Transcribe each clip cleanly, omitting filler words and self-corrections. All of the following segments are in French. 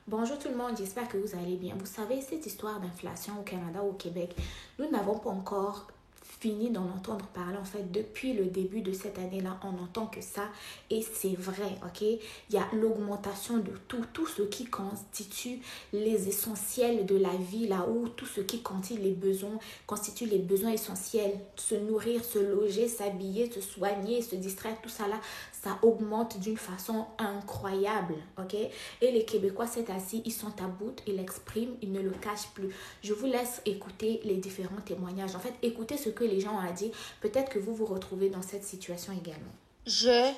Bonjour tout le monde, j'espère que vous allez bien. Vous savez, cette histoire d'inflation au Canada, au Québec, nous n'avons pas encore fini d'en entendre parler. En fait, depuis le début de cette année-là, on n'entend que ça. Et c'est vrai, ok? Il y a l'augmentation de tout ce qui constitue les essentiels de la vie, là où tout ce qui constitue les besoins essentiels. Se nourrir, se loger, s'habiller, se soigner, se distraire, tout ça là, ça augmente d'une façon incroyable, ok? Et les Québécois, c'est assis, ils sont à bout, ils l'expriment, ils ne le cachent plus. Je vous laisse écouter les différents témoignages. En fait, écoutez ce que les gens ont à dire. Peut-être que vous vous retrouvez dans cette situation également. Je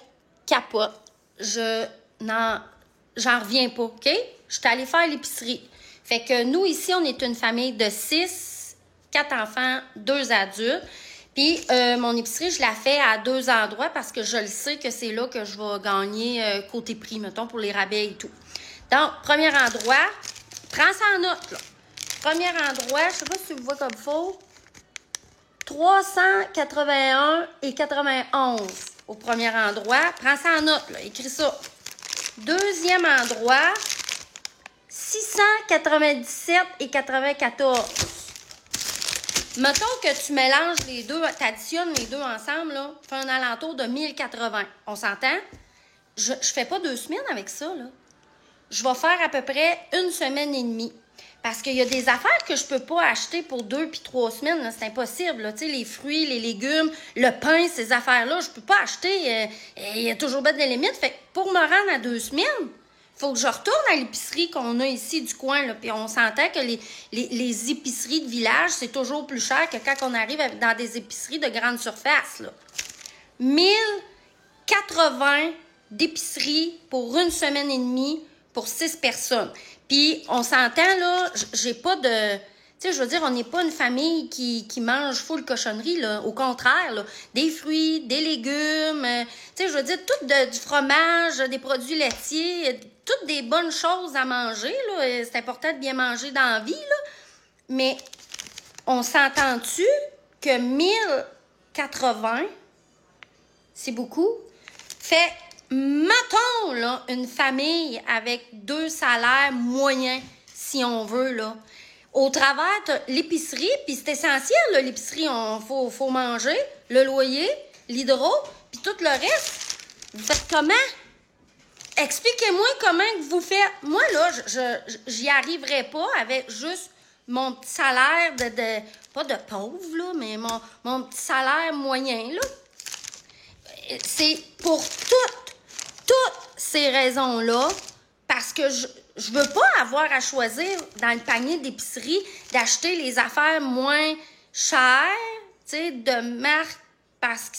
capote. J'en reviens pas, OK? Je suis allée faire l'épicerie. Fait que nous, ici, on est une famille de 6, 4 enfants, 2 adultes. Puis, mon épicerie, je la fais à 2 endroits parce que je le sais que c'est là que je vais gagner côté prix, mettons, pour les rabais et tout. Donc, premier endroit, prends ça en note, là. Premier endroit, je sais pas si tu le vois comme il faut, 381 et 91 au premier endroit. Prends ça en note, là. Écris ça. Deuxième endroit, 697 et 94. Mettons que tu mélanges les deux, tu additionnes les deux ensemble, là, tu fais un alentour de 1080. On s'entend? Je fais pas 2 semaines avec ça, là. Je vais faire à peu près 1 semaine et demie. Parce qu'il y a des affaires que je peux pas acheter pour 2 puis 3 semaines, là, c'est impossible. Là. Tu sais, les fruits, les légumes, le pain, ces affaires-là, je peux pas acheter. Il y a toujours bien des limites. Fait que pour me rendre à 2 semaines, il faut que je retourne à l'épicerie qu'on a ici du coin. Là. Puis on s'entend que les épiceries de village, c'est toujours plus cher que quand on arrive dans des épiceries de grande surface. Là. 1080 d'épicerie pour 1 semaine et demie pour 6 personnes. Puis, on s'entend, là, j'ai pas de... Tu sais, je veux dire, on n'est pas une famille qui mange full cochonnerie, là. Au contraire, là. Des fruits, des légumes, tu sais, je veux dire, du fromage, des produits laitiers, toutes des bonnes choses à manger, là. C'est important de bien manger dans la vie, là. Mais, on s'entend-tu que 1080, c'est beaucoup? Fait... Mettons, là, une famille avec 2 salaires moyens, si on veut, là. Au travers, t'as l'épicerie, puis c'est essentiel, là, l'épicerie, faut manger, le loyer, l'hydro, puis tout le reste. Vous faites comment? Expliquez-moi comment vous faites. Moi, là, j'y arriverais pas avec juste mon petit salaire pas de pauvre, là, mais mon petit salaire moyen, là. C'est pour toutes ces raisons-là, parce que je veux pas avoir à choisir dans le panier d'épicerie d'acheter les affaires moins chères, tu sais, de marque, parce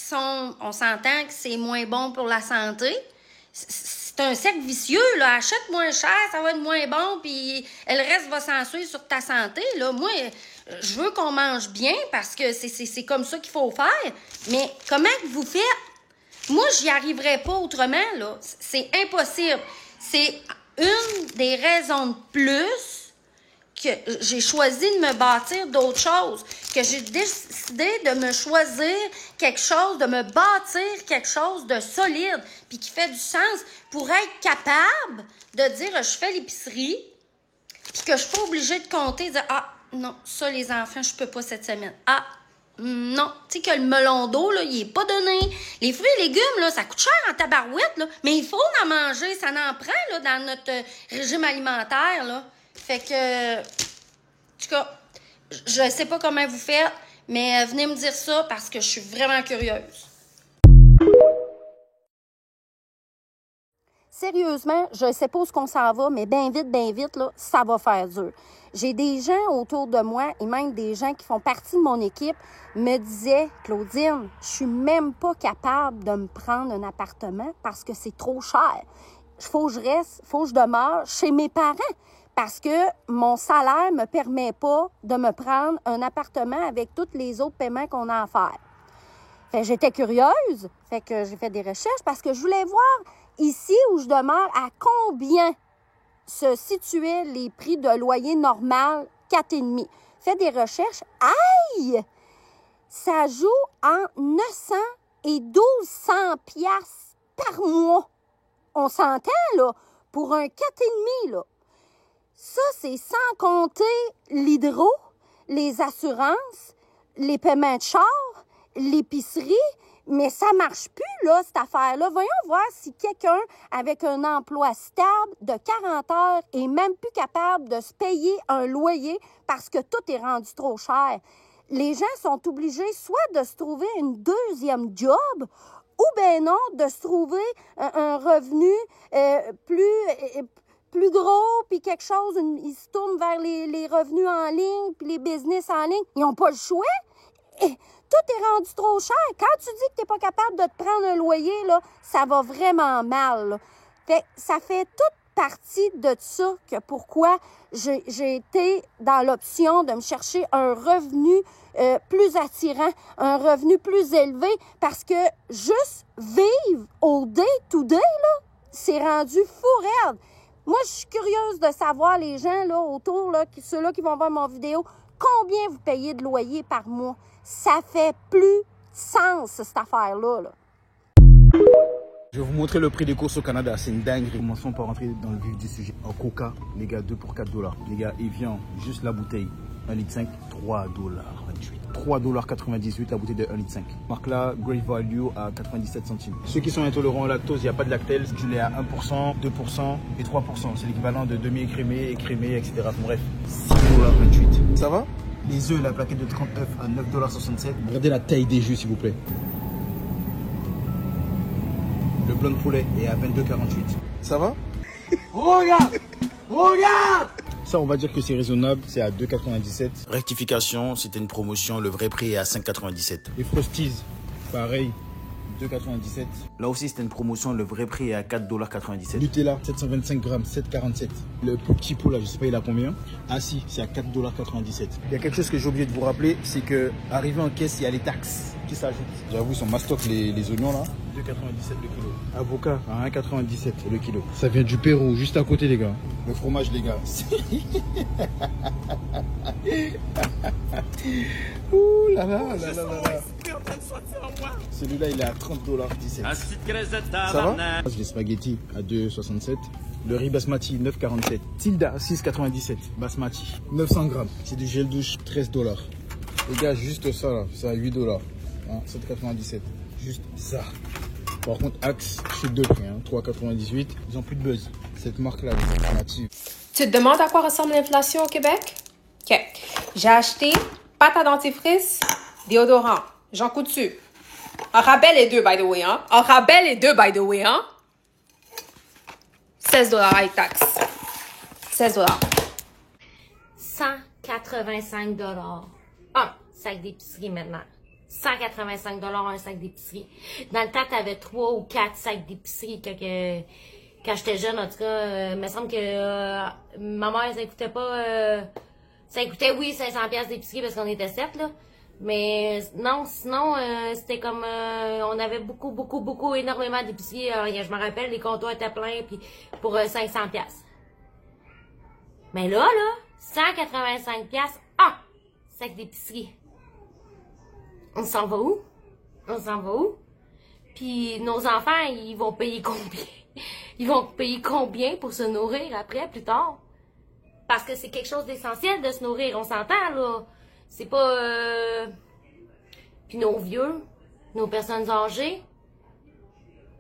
on s'entend que c'est moins bon pour la santé. C'est un cercle vicieux, là. Achète moins cher, ça va être moins bon, puis le reste va s'ensuivre sur ta santé, là. Moi, je veux qu'on mange bien parce que c'est comme ça qu'il faut faire. Mais comment vous faites? Moi, j'y arriverais pas autrement, là. C'est impossible. C'est une des raisons de plus que j'ai choisi de me bâtir d'autres choses, que j'ai décidé de me choisir quelque chose, de me bâtir quelque chose de solide, puis qui fait du sens pour être capable de dire je fais l'épicerie, puis que je suis pas obligée de compter, de dire ah non, ça les enfants, je peux pas cette semaine. Ah non, tu sais que le melon d'eau, là, il est pas donné. Les fruits et légumes, là, ça coûte cher en tabarouette, là, mais il faut en manger, ça en prend, là, dans notre régime alimentaire, là. Fait que, en tout cas, je sais pas comment vous faites, mais venez me dire ça parce que je suis vraiment curieuse. Sérieusement, je sais pas où qu'on s'en va, mais bien vite, là, ça va faire dur. J'ai des gens autour de moi et même des gens qui font partie de mon équipe me disaient « Claudine, je suis même pas capable de me prendre un appartement parce que c'est trop cher. Faut que je reste, faut que je demeure chez mes parents parce que mon salaire me permet pas de me prendre un appartement avec tous les autres paiements qu'on a à faire. » Fait que j'étais curieuse, fait que j'ai fait des recherches parce que je voulais voir ici où je demeure à combien se situaient les prix de loyer normal 4,5. Fais des recherches. Aïe! Ça joue en 900 et 1200 piastres par mois. On s'entend, là, pour un 4,5, là. Ça, c'est sans compter l'hydro, les assurances, les paiements de char, l'épicerie. Mais ça marche plus, là, cette affaire-là. Voyons voir si quelqu'un avec un emploi stable de 40 heures est même plus capable de se payer un loyer parce que tout est rendu trop cher. Les gens sont obligés soit de se trouver une deuxième job ou bien non, de se trouver un revenu plus gros, puis quelque chose, ils se tournent vers les revenus en ligne, puis les business en ligne. Ils n'ont pas le choix. Et tout est rendu trop cher. Quand tu dis que tu n'es pas capable de te prendre un loyer, là, ça va vraiment mal. Là. Ça fait toute partie de ça que pourquoi j'ai été dans l'option de me chercher un revenu plus attirant, un revenu plus élevé, parce que juste vivre au day-to-day, là, c'est rendu fou raide. Moi, je suis curieuse de savoir, les gens là autour, là, ceux-là qui vont voir mon vidéo, combien vous payez de loyer par mois. Ça fait plus sens, cette affaire-là. Là. Je vais vous montrer le prix des courses au Canada, c'est une dinguerie. Commençons par rentrer dans le vif du sujet. En Coca, les gars, 2 pour 4 $. Les gars, Evian, juste la bouteille, 1,5 litre, 3 $. 3,98 $ la bouteille de 1,5 litre. Marque là, Great Value à 97 centimes. Ceux qui sont intolérants au lactose, il n'y a pas de lactose. Du lait à 1%, 2% et 3%. C'est l'équivalent de demi-écrémé, écrémé, etc. Bref, 6,28 $. Ça va? Les œufs, la plaquette de 30 œufs à 9,67 $. Regardez la taille des jus, s'il vous plaît. Le blanc de poulet est à 22,48 $. Ça va? Regarde! Regarde! Ça, on va dire que c'est raisonnable, c'est à 2,97 $. Rectification, c'était une promotion, le vrai prix est à 5,97 $. Les Frosties, pareil, 2,97 $. Là aussi, c'était une promotion, le vrai prix est à 4,97 $. Nutella, 725 grammes, 7,47 $. Le petit pot là, je sais pas il a combien. Ah si, c'est à 4,97 $. Il y a quelque chose que j'ai oublié de vous rappeler, c'est que arrivé en caisse, il y a les taxes qui s'ajoutent. J'avoue, ils sont mastoc les oignons là. 2,97 $ le kilo. Avocat à 1,97 $ le kilo. Ça vient du Pérou, juste à côté les gars. Le fromage les gars. Ouh là là là là là. Celui-là il est à 30,17 $. Ça va? Les spaghettis à 2,67 $. Le riz basmati 9,47 $. Tilda 6,97 $. Basmati 900 grammes. C'est du gel douche 13 $. Les gars, juste ça là, c'est à 8 $. Hein, 7,97 $. Juste ça. Par contre, Axe, chute de prix, hein, 3,98 $. Ils ont plus de buzz. Cette marque-là, les alternatives. Tu te demandes à quoi ressemble l'inflation au Québec? OK. J'ai acheté pâte à dentifrice, déodorant, Jean Coutu. Un rabais les deux, by the way, hein? Un rabais les deux, by the way, hein? 16 $ avec taxe. 16 $. 185 $. Un sac d'épicerie maintenant. 185 $ un sac d'épicerie. Dans le temps, t'avais 3 ou 4 sacs d'épicerie quand j'étais jeune, en tout cas. Il me semble que ma mère, ça coûtait pas... ça coûtait, oui, 500 $ d'épicerie parce qu'on était 7, là. Mais non, sinon, c'était comme... on avait beaucoup, énormément d'épicerie. Je me rappelle, les comptoirs étaient pleins puis pour 500 $. Mais là, 185 $, sac d'épicerie. On s'en va où? On s'en va où? Puis nos enfants, ils vont payer combien? Ils vont payer combien pour se nourrir après, plus tard? Parce que c'est quelque chose d'essentiel de se nourrir, on s'entend, là. C'est pas... Puis nos vieux, nos personnes âgées,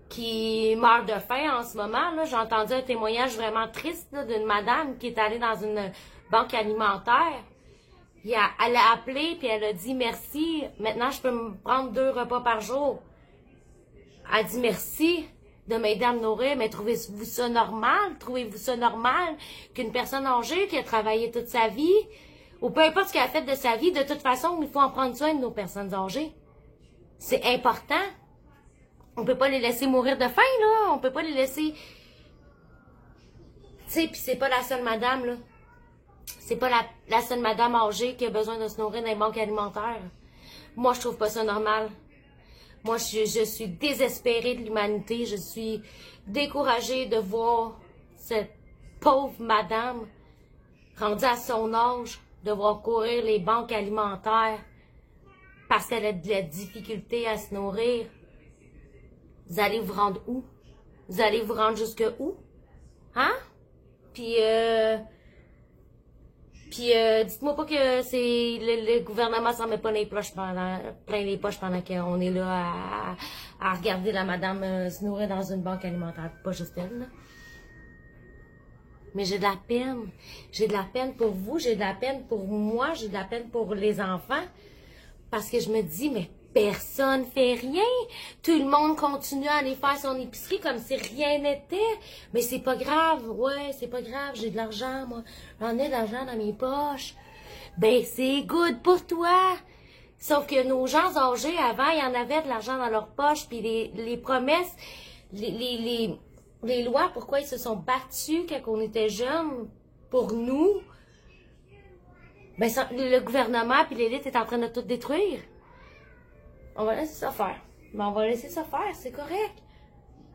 qui meurent de faim en ce moment, là. J'ai entendu un témoignage vraiment triste, là, d'une madame qui est allée dans une banque alimentaire. Elle a appelé puis elle a dit merci. Maintenant, je peux me prendre 2 repas par jour. Elle a dit merci de m'aider à me nourrir. Mais trouvez-vous ça normal? Trouvez-vous ça normal qu'une personne âgée qui a travaillé toute sa vie, ou peu importe ce qu'elle a fait de sa vie, de toute façon, il faut en prendre soin de nos personnes âgées. C'est important. On peut pas les laisser mourir de faim, là. On peut pas les laisser... Tu sais, puis c'est pas la seule madame, là. C'est pas la seule madame âgée qui a besoin de se nourrir dans les banques alimentaires. Moi, je trouve pas ça normal. Moi, je suis désespérée de l'humanité. Je suis découragée de voir cette pauvre madame rendue à son âge devoir courir les banques alimentaires parce qu'elle a de la difficulté à se nourrir. Vous allez vous rendre où? Vous allez vous rendre jusque où? Hein? Puis, Puis dites-moi pas que c'est le gouvernement s'en met pas plein les poches pendant qu'on est là à regarder la madame se nourrir dans une banque alimentaire. Pas juste elle, là. Mais j'ai de la peine. J'ai de la peine pour vous, j'ai de la peine pour moi, j'ai de la peine pour les enfants. Parce que je me dis, mais personne fait rien. Tout le monde continue à aller faire son épicerie comme si rien n'était. Mais c'est pas grave, ouais, c'est pas grave, j'ai de l'argent, moi. J'en ai de l'argent dans mes poches. Ben, c'est good pour toi. Sauf que nos gens âgés, avant, il y en avait de l'argent dans leurs poches, puis les promesses, les lois, pourquoi ils se sont battus quand on était jeunes, pour nous, ben, le gouvernement puis l'élite est en train de tout détruire. On va laisser ça faire. Mais on va laisser ça faire, c'est correct.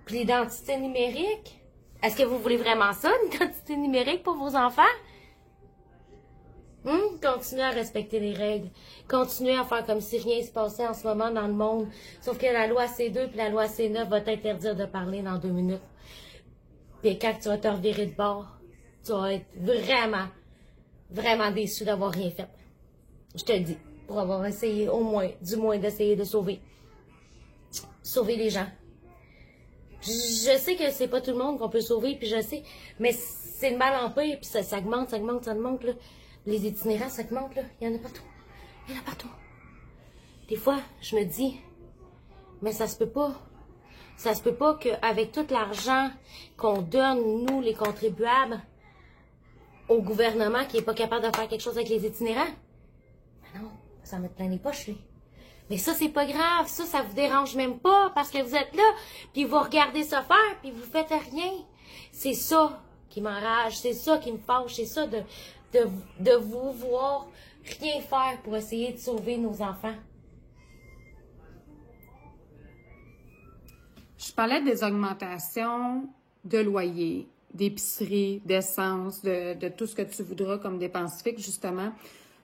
Puis l'identité numérique, est-ce que vous voulez vraiment ça, une identité numérique pour vos enfants? Continuez à respecter les règles. Continuez à faire comme si rien ne se passait en ce moment dans le monde. Sauf que la loi C2 puis la loi C9 va t'interdire de parler dans 2 minutes. Puis quand tu vas te revirer de bord, tu vas être vraiment, vraiment déçu d'avoir rien fait. Je te le dis. Pour avoir essayé du moins d'essayer de sauver les gens. Je sais que c'est pas tout le monde qu'on peut sauver, puis je sais, mais c'est le mal en pire, puis ça augmente, là. Les itinérants, ça augmente, là. Il y en a partout. Il y en a partout. Des fois, je me dis, mais ça se peut pas. Ça se peut pas qu'avec tout l'argent qu'on donne, nous, les contribuables, au gouvernement qui est pas capable de faire quelque chose avec les itinérants. Mais non, ça va mettre plein les poches, lui. Mais ça, c'est pas grave. Ça vous dérange même pas parce que vous êtes là, puis vous regardez ça faire, puis vous faites rien. C'est ça qui m'enrage, c'est ça qui me fâche, c'est ça de vous voir rien faire pour essayer de sauver nos enfants. Je parlais des augmentations de loyer, d'épicerie, d'essence, de tout ce que tu voudras comme dépenses fixes, justement.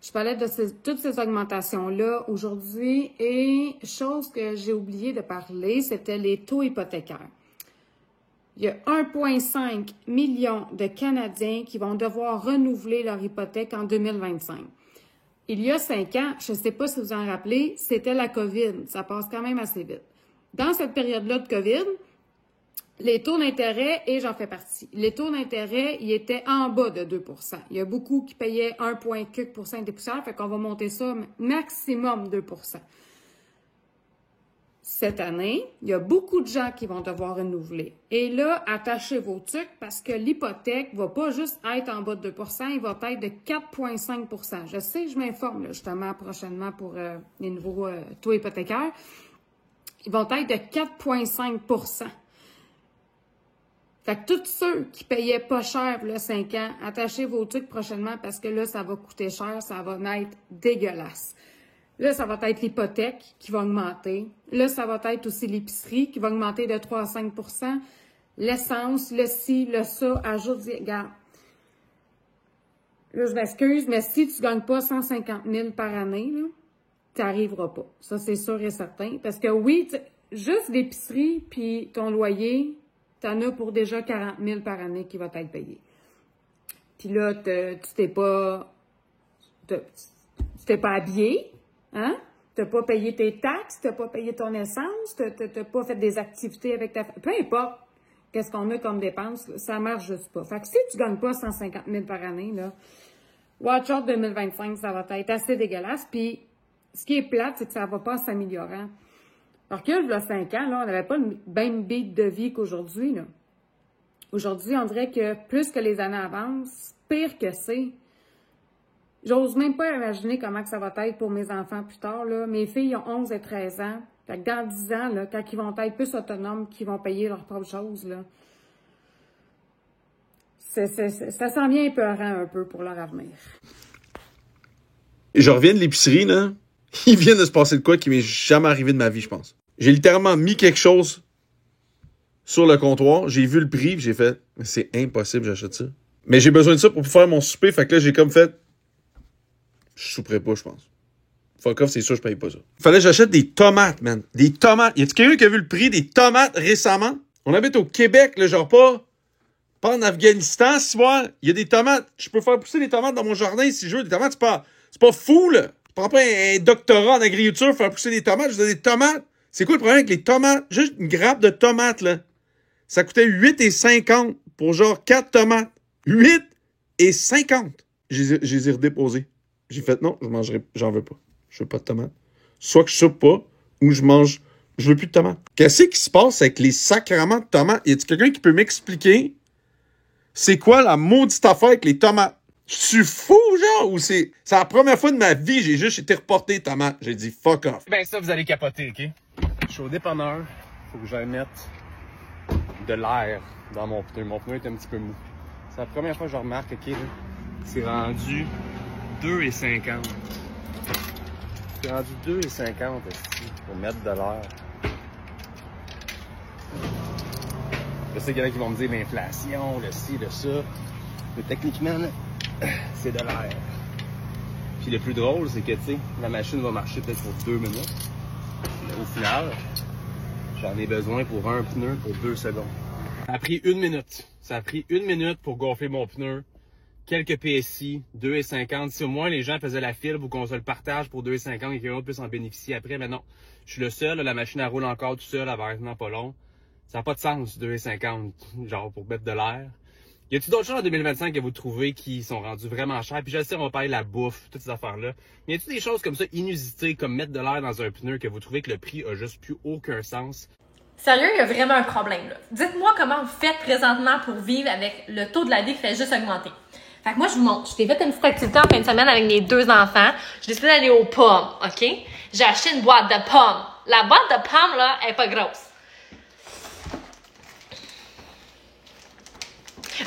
Je parlais de toutes ces augmentations-là aujourd'hui et chose que j'ai oublié de parler, c'était les taux hypothécaires. Il y a 1,5 million de Canadiens qui vont devoir renouveler leur hypothèque en 2025. Il y a 5 ans, je ne sais pas si vous en rappelez, c'était la COVID. Ça passe quand même assez vite. Dans cette période-là de COVID, les taux d'intérêt, et j'en fais partie, les taux d'intérêt, ils étaient en bas de 2 %. Il y a beaucoup qui payaient 1,4 % des poussières, fait qu'on va monter ça maximum 2 %. Cette année, il y a beaucoup de gens qui vont devoir renouveler. Et là, attachez vos trucs parce que l'hypothèque va pas juste être en bas de 2 %, il va être de 4,5 %. Je sais, je m'informe là, justement prochainement pour les nouveaux taux hypothécaires. Ils vont être de 4,5 %. Fait que tous ceux qui payaient pas cher là, 5 ans, attachez vos trucs prochainement parce que là, ça va coûter cher, ça va être dégueulasse. Là, ça va être l'hypothèque qui va augmenter. Là, ça va être aussi l'épicerie qui va augmenter de 3 à 5 %. L'essence, le ci, le ça, ajoute, regarde. Là, je m'excuse, mais si tu gagnes pas 150 000 par année, tu n'arriveras pas. Ça, c'est sûr et certain. Parce que oui, juste l'épicerie puis ton loyer, tu en as pour déjà 40 000 par année qui va être payé. Puis là, tu t'es pas habillé, hein? Tu n'as pas payé tes taxes, tu n'as pas payé ton essence, tu n'as pas fait des activités avec ta famille. Peu importe qu'est-ce qu'on a comme dépense, ça marche juste pas. Fait que si tu ne gagnes pas 150 000 par année, là, watch out 2025, ça va être assez dégueulasse. Puis, ce qui est plate, c'est que ça ne va pas s'améliorer. Alors que, il y a 5 ans, là, on n'avait pas le même beat de vie qu'aujourd'hui, là. Aujourd'hui, on dirait que plus que les années avancent, pire que c'est. J'ose même pas imaginer comment que ça va être pour mes enfants plus tard, là. Mes filles ont 11 et 13 ans. Fait que dans 10 ans, là, quand ils vont être plus autonomes, qu'ils vont payer leurs propres choses, là, ça s'en vient épeurant un peu pour leur avenir. Je reviens de l'épicerie, là. Il vient de se passer de quoi qui m'est jamais arrivé de ma vie, je pense. J'ai littéralement mis quelque chose sur le comptoir, j'ai vu le prix, j'ai fait « c'est impossible, j'achète ça ». Mais j'ai besoin de ça pour faire mon souper, fait que là, j'ai comme fait « je souperai pas, je pense. Fuck off, c'est sûr, je paye pas ça ». Fallait que j'achète des tomates, man. Des tomates. Y a-t-il quelqu'un qui a vu le prix des tomates récemment? On habite au Québec, là, genre pas Pas en Afghanistan, ce soir, il y a des tomates. Je peux faire pousser des tomates dans mon jardin si je veux. Des tomates, c'est pas fou, là. Je prends pas un doctorat en agriculture pour faire pousser des tomates. Je veux des tomates. C'est quoi le problème avec les tomates? Juste une grappe de tomates, là. Ça coûtait 8,50 pour genre 4 tomates. 8,50. Je les ai redéposés. J'ai fait non, j'en veux pas. Je veux pas de tomates. Soit que je soupe pas, ou je veux plus de tomates. Qu'est-ce qui se passe avec les sacrements de tomates? Y a-t-il quelqu'un qui peut m'expliquer c'est quoi la maudite affaire avec les tomates? Je suis fou, genre, ou c'est la première fois de ma vie, j'ai juste été reporté tomates. J'ai dit fuck off. Ben ça, vous allez capoter, OK? Je suis au dépanneur. Faut que j'aille mettre de l'air dans mon pneu. Mon pneu est un petit peu mou. C'est la première fois que je remarque, OK, là, c'est rendu 2,50. C'est rendu 2,50 ici pour mettre de l'air. Je sais qu'il y en a qui vont me dire l'inflation, le ci, le ça. Mais techniquement, là, c'est de l'air. Puis le plus drôle, c'est que, tu sais, la machine va marcher peut-être pour 2 minutes. Mais au final, j'en ai besoin pour un pneu pour 2 secondes. Ça a pris 1 minute. Ça a pris 1 minute pour gonfler mon pneu. Quelques PSI, 2,50. Si au moins les gens faisaient la file pour qu'on se le partage pour 2,50 et que quelqu'un d'autre puisse en bénéficier après, mais non. Je suis le seul, là, la machine elle roule encore tout seul, elle va maintenant pas long. Ça n'a pas de sens, 2,50, genre pour mettre de l'air. Y a-t-il d'autres choses en 2025 que vous trouvez qui sont rendues vraiment chères? Puis je sais, on va parler de la bouffe, toutes ces affaires-là. Mais y a-t-il des choses comme ça inusitées, comme mettre de l'air dans un pneu, que vous trouvez que le prix a juste plus aucun sens? Sérieux, il y a vraiment un problème, là. Dites-moi comment vous faites présentement pour vivre avec le taux de la vie qui fait juste augmenter. Fait que moi, je vous montre. Je t'ai fait une petite activité en fin de semaine avec mes 2 enfants. J'ai décidé d'aller aux pommes, OK? J'ai acheté une boîte de pommes. La boîte de pommes, là, elle est pas grosse.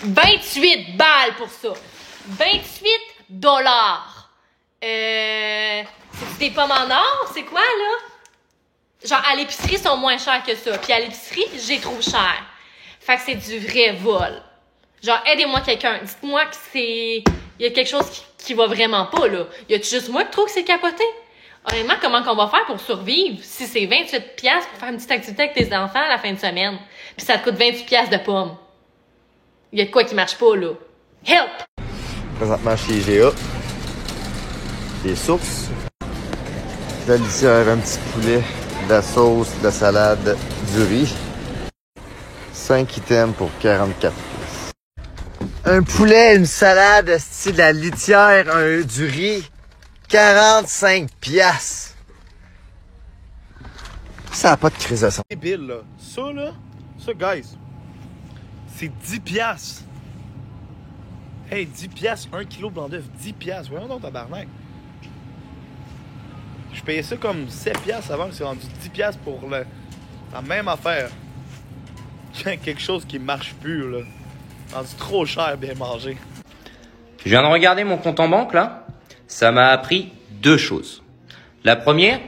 28 balles pour ça. 28 $. C'est des pommes en or? C'est quoi, là? Genre, à l'épicerie, ils sont moins chers que ça. Puis à l'épicerie, j'ai trop cher. Fait que c'est du vrai vol. Genre, aidez-moi quelqu'un. Dites-moi que c'est... Il y a quelque chose qui va vraiment pas, là. Y a-tu juste moi qui trouve que c'est capoté? Honnêtement, comment qu'on va faire pour survivre si c'est 28$ pour faire une petite activité avec tes enfants à la fin de semaine? Puis ça te coûte 28$ de pommes. Il y a de quoi qui marche pas, là. Help! Présentement chez IGA. Des sources. De la litière, un petit poulet, de la sauce, de la salade, du riz. 5 items pour 44$. Un poulet, une salade, style de la litière, du riz. 45$. Ça n'a pas de crise de sang. C'est débile, là. Ça, guys, c'est 10$. Hey, 10$, 1 kg de blanc d'œuf, 10$. Voyons donc, tabarnak. Je payais ça comme 7$ avant, c'est rendu 10$ pour la même affaire. Quelque chose qui marche plus, là. Rendu trop cher, bien manger. Je viens de regarder mon compte en banque, là. Ça m'a appris 2 choses. La première,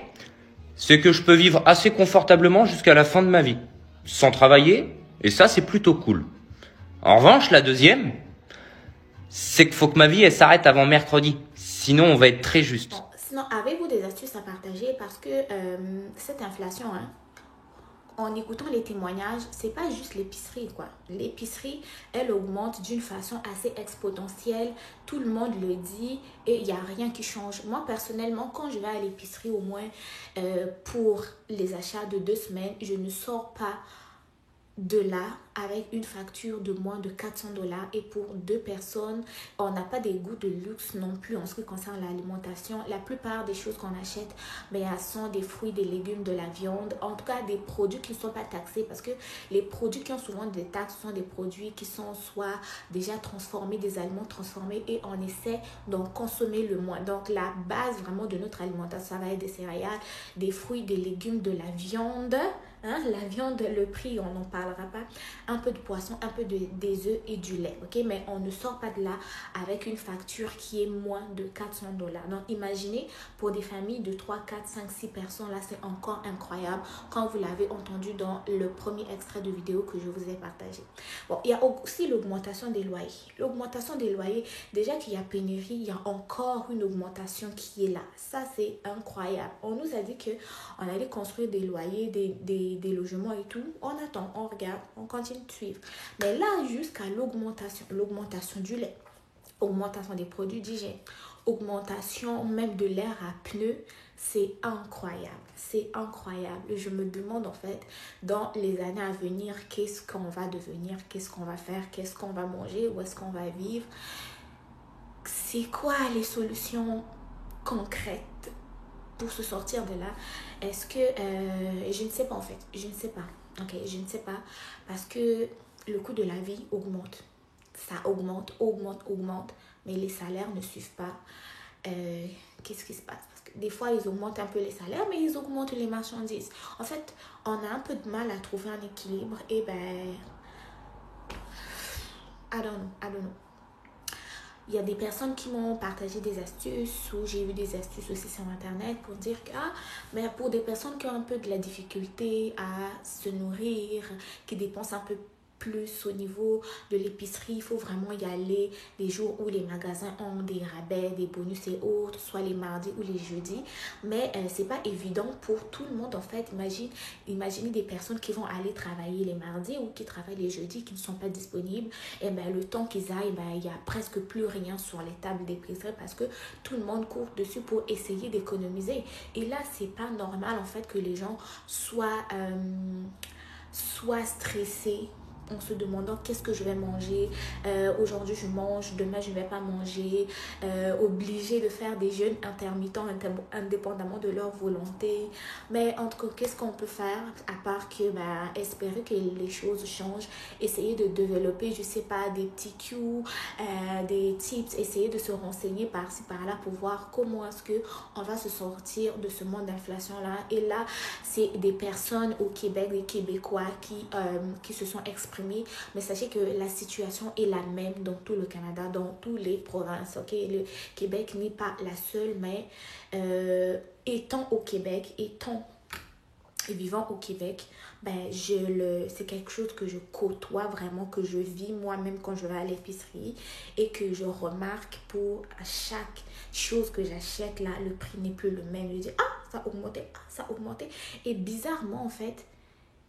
c'est que je peux vivre assez confortablement jusqu'à la fin de ma vie, sans travailler, et ça, c'est plutôt cool. En revanche, la deuxième, c'est qu'il faut que ma vie, elle s'arrête avant mercredi. Sinon, on va être très juste. Bon, sinon, avez-vous des astuces à partager? Parce que cette inflation, hein, en écoutant les témoignages, c'est pas juste l'épicerie, quoi. L'épicerie, elle augmente d'une façon assez exponentielle. Tout le monde le dit et il n'y a rien qui change. Moi, personnellement, quand je vais à l'épicerie, au moins pour les achats de 2 semaines, je ne sors pas de là avec une facture de moins de 400$. Et pour 2 personnes, on n'a pas des goûts de luxe non plus en ce qui concerne l'alimentation. La plupart des choses qu'on achète, sont des fruits, des légumes, de la viande, en tout cas des produits qui ne sont pas taxés, parce que les produits qui ont souvent des taxes sont des produits qui sont soit déjà transformés, des aliments transformés, et on essaie d'en consommer le moins. Donc la base vraiment de notre alimentation, ça va être des céréales, des fruits, des légumes, de la viande. La viande, le prix, on n'en parlera pas. Un peu de poisson, un peu des œufs et du lait, ok? Mais on ne sort pas de là avec une facture qui est moins de 400$. Donc, imaginez, pour des familles de 3, 4, 5, 6 personnes, là, c'est encore incroyable, quand vous l'avez entendu dans le premier extrait de vidéo que je vous ai partagé. Bon, il y a aussi l'augmentation des loyers. L'augmentation des loyers, déjà qu'il y a pénurie, il y a encore une augmentation qui est là. Ça, c'est incroyable. On nous a dit qu'on allait construire des loyers, des des logements et tout, on attend, on regarde, on continue de suivre. Mais là, jusqu'à l'augmentation du lait, augmentation des produits d'hygiène, augmentation même de l'air à pneus, c'est incroyable. C'est incroyable. Je me demande en fait, dans les années à venir, qu'est-ce qu'on va devenir, qu'est-ce qu'on va faire, qu'est-ce qu'on va manger, où est-ce qu'on va vivre. C'est quoi les solutions concrètes pour se sortir de là? Est-ce que... je ne sais pas en fait. Je ne sais pas. Ok, je ne sais pas. Parce que le coût de la vie augmente. Ça augmente. Mais les salaires ne suivent pas. Qu'est-ce qui se passe? Parce que des fois, ils augmentent un peu les salaires, mais ils augmentent les marchandises. En fait, on a un peu de mal à trouver un équilibre. Et ben... I don't know. Il y a des personnes qui m'ont partagé des astuces, ou j'ai vu des astuces aussi sur Internet pour dire que mais pour des personnes qui ont un peu de la difficulté à se nourrir, qui dépensent un peu plus au niveau de l'épicerie, il faut vraiment y aller les jours où les magasins ont des rabais, des bonus et autres, soit les mardis ou les jeudis. Mais c'est pas évident pour tout le monde en fait. Imaginez des personnes qui vont aller travailler les mardis ou qui travaillent les jeudis, qui ne sont pas disponibles. Et ben le temps qu'ils aillent, il y a presque plus rien sur les tables d'épicerie parce que tout le monde court dessus pour essayer d'économiser. Et là, c'est pas normal en fait que les gens soient stressés en se demandant qu'est-ce que je vais manger, aujourd'hui je mange, demain je ne vais pas manger, obligés de faire des jeûnes intermittents indépendamment de leur volonté. Mais en tout cas, qu'est-ce qu'on peut faire à part que espérer que les choses changent, essayer de développer, je sais pas, des petits cues, des tips, essayer de se renseigner par-ci par-là pour voir comment est-ce que on va se sortir de ce monde d'inflation là. Et là, c'est des personnes au Québec, des Québécois qui se sont exprimés. Mais sachez que la situation est la même dans tout le Canada, dans toutes les provinces. Okay? Le Québec n'est pas la seule, mais étant au Québec, et vivant au Québec, c'est quelque chose que je côtoie vraiment, que je vis moi-même quand je vais à l'épicerie et que je remarque pour chaque chose que j'achète là, le prix n'est plus le même. Je dis ça a augmenté. Et bizarrement en fait,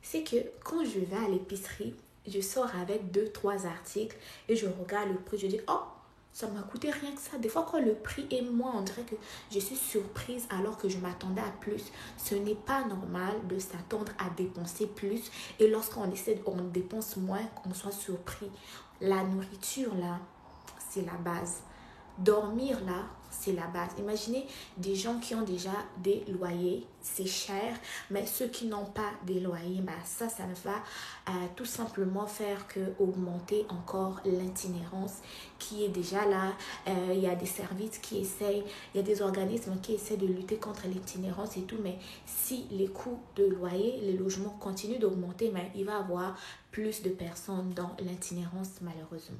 c'est que quand je vais à l'épicerie, je sors avec 2-3 articles et je regarde le prix, je dis ça m'a coûté rien que ça. Des fois quand le prix est moins, on dirait que je suis surprise alors que je m'attendais à plus. Ce n'est pas normal de s'attendre à dépenser plus et lorsqu'on dépense moins, qu'on soit surpris. La nourriture là, c'est la base. Dormir là, c'est la base. Imaginez des gens qui ont déjà des loyers, c'est cher, mais ceux qui n'ont pas des loyers, ça ne va tout simplement faire que augmenter encore l'itinérance qui est déjà là. Il y a des services qui essayent, il y a des organismes qui essaient de lutter contre l'itinérance et tout, mais si les coûts de loyer, les logements continuent d'augmenter, il va y avoir plus de personnes dans l'itinérance malheureusement.